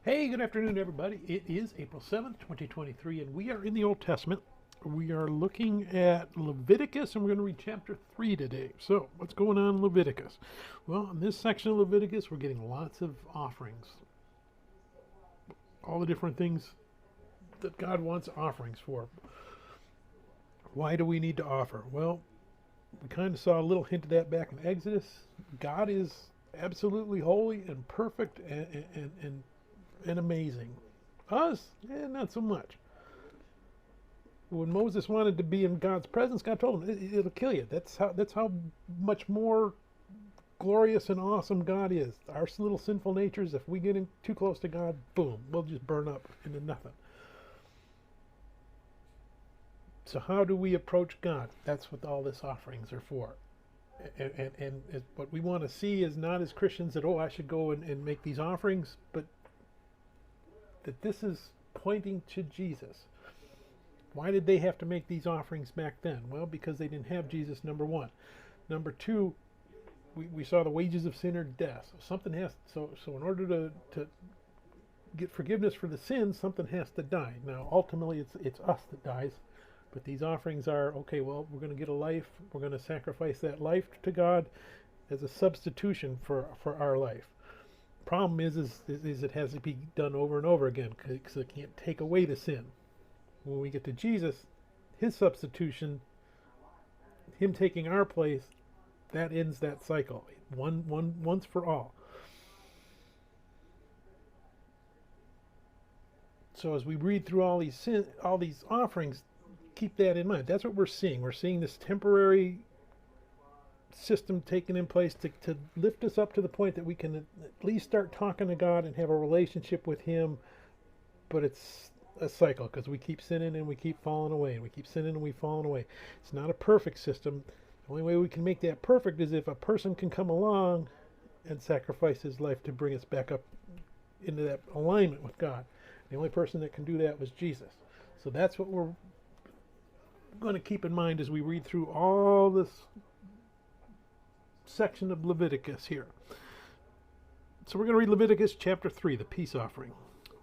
Hey, good afternoon, everybody. It is April 7th, 2023, and we are in the Old Testament. We are looking at Leviticus, and we're going to read chapter 3 today. So, what's going on in Leviticus? Well, in this section of Leviticus, we're getting lots of offerings. All the different things that God wants offerings for. Why do we need to offer? Well, we kind of saw a little hint of that back in Exodus. God is absolutely holy and perfect and amazing. Us, not so much. When Moses wanted to be in God's presence, God told him, "It'll kill you." That's how much more glorious and awesome God is. Our little sinful natures, if we get in too close to God, boom, we'll just burn up into nothing. So how do we approach God? That's what all these offerings are for. And what we want to see is not as Christians that, I should go and make these offerings, but that this is pointing to Jesus. Why did they have to make these offerings back then? Well, because they didn't have Jesus, number one. Number two, we saw the wages of sin are death. So something has so in order to get forgiveness for the sins, something has to die. Now, ultimately, it's us that dies. But these offerings are, okay, well, we're going to get a life. We're going to sacrifice that life to God as a substitution for our life. Problem is it has to be done over and over again because it can't take away the sin. When we get to Jesus, his substitution, him taking our place, that ends that cycle once for all. So as we read through all these offerings, keep that in mind. That's what we're seeing. We're seeing this temporary system taken in place to lift us up to the point that we can at least start talking to God and have a relationship with him. But it's a cycle because we keep sinning and we keep falling away, and we keep sinning and we falling away. It's not a perfect system. The only way we can make that perfect is if a person can come along and sacrifice his life to bring us back up into that alignment with God. The only person that can do that was Jesus. So that's what we're going to keep in mind as we read through all this section of Leviticus here. So we're going to read Leviticus chapter 3, the peace offering.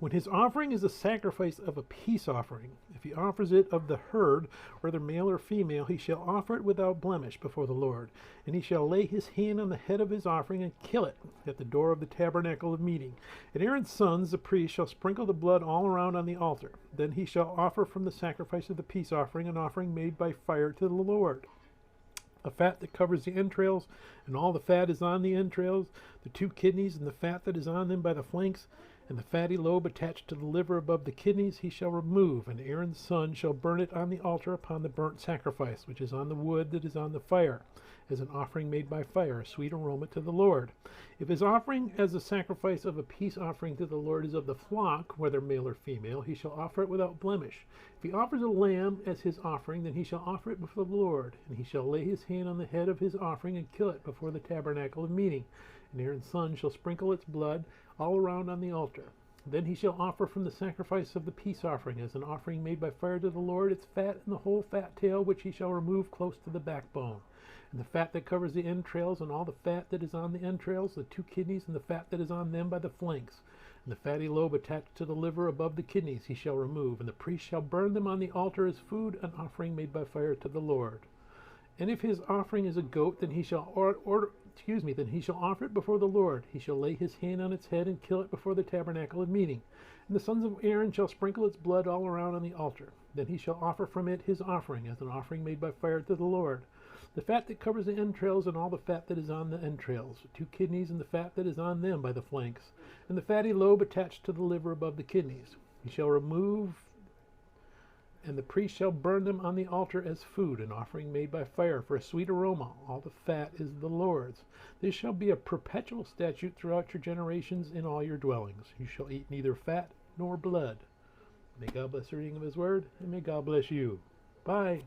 When his offering is a sacrifice of a peace offering, if he offers it of the herd, whether male or female, he shall offer it without blemish before the Lord. And he shall lay his hand on the head of his offering and kill it at the door of the tabernacle of meeting. And Aaron's sons, the priests, shall sprinkle the blood all around on the altar. Then he shall offer from the sacrifice of the peace offering an offering made by fire to the Lord. A fat that covers the entrails, and all the fat is on the entrails, the 2 kidneys, and the fat that is on them by the flanks, and the fatty lobe attached to the liver above the kidneys he shall remove, and Aaron's son shall burn it on the altar upon the burnt sacrifice, which is on the wood that is on the fire, as an offering made by fire, a sweet aroma to the Lord. If his offering as a sacrifice of a peace offering to the Lord is of the flock, whether male or female, he shall offer it without blemish. If he offers a lamb as his offering, then he shall offer it before the Lord, and he shall lay his hand on the head of his offering and kill it before the tabernacle of meeting. And Aaron's son shall sprinkle its blood all around on the altar. Then he shall offer from the sacrifice of the peace offering as an offering made by fire to the Lord its fat and the whole fat tail, which he shall remove close to the backbone, and the fat that covers the entrails, and all the fat that is on the entrails, the 2 kidneys, and the fat that is on them by the flanks, and the fatty lobe attached to the liver above the kidneys he shall remove, and the priest shall burn them on the altar as food, an offering made by fire to the Lord. And if his offering is a goat, then he shall then he shall offer it before the Lord. He shall lay his hand on its head and kill it before the tabernacle of meeting. And the sons of Aaron shall sprinkle its blood all around on the altar. Then he shall offer from it his offering as an offering made by fire to the Lord. The fat that covers the entrails, and all the fat that is on the entrails, the 2 kidneys, and the fat that is on them by the flanks, and the fatty lobe attached to the liver above the kidneys. He shall remove, and the priest shall burn them on the altar as food, an offering made by fire for a sweet aroma. All the fat is the Lord's. This shall be a perpetual statute throughout your generations in all your dwellings. You shall eat neither fat nor blood. May God bless the reading of his word, and may God bless you. Bye.